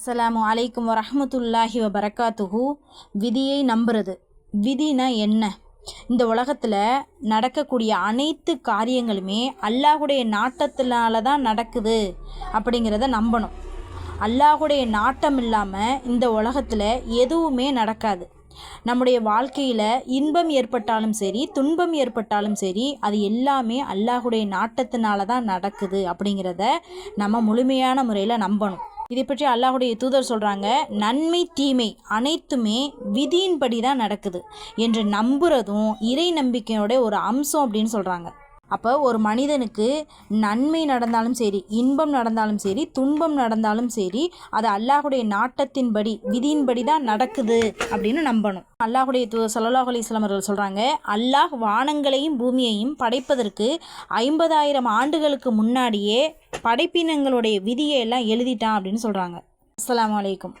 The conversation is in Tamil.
அஸ்ஸலாமு அலைக்கும் வரஹ்மத்துல்லாஹி வபரகாத்துஹு. விதியை நம்புறது. விதினா என்ன? இந்த உலகத்தில் நடக்கக்கூடிய அனைத்து காரியங்களுமே அல்லாஹுடைய நாட்டத்தினால தான் நடக்குது அப்படிங்கிறத நம்பணும். அல்லாஹுடைய நாட்டம் இல்லாமல் இந்த உலகத்தில் எதுவுமே நடக்காது. நம்முடைய வாழ்க்கையில் இன்பம் ஏற்பட்டாலும் சரி, துன்பம் ஏற்பட்டாலும் சரி, அது எல்லாமே அல்லாஹுடைய நாட்டத்தினால தான் நடக்குது அப்படிங்கிறத நம்ம முழுமையான முறையில் நம்பணும். இதை பற்றி அல்லாஹுடைய தூதர் சொல்கிறாங்க, நன்மை தீமை அனைத்துமே விதியின்படி தான் நடக்குது என்று நம்புறதும் இறை நம்பிக்கையோட ஒரு அம்சம் அப்படின்னு சொல்கிறாங்க. அப்போ ஒரு மனிதனுக்கு நன்மை நடந்தாலும் சரி, இன்பம் நடந்தாலும் சரி, துன்பம் நடந்தாலும் சரி, அது அல்லாஹுடைய நாட்டத்தின்படி விதியின்படி தான் நடக்குது அப்படின்னு நம்பணும். அல்லாஹுடைய தூதர் ஸல்லல்லாஹு அலைஹி வஸல்லம் அவர்கள் சொல்கிறாங்க, அல்லாஹ் வானங்களையும் பூமியையும் படைப்பதற்கு 50,000 ஆண்டுகளுக்கு முன்னாடியே படைப்பினங்களுடைய விதியை எல்லாம் எழுதிட்டான் அப்படின்னு சொல்கிறாங்க. அஸ்ஸலாமு அலைக்கும்.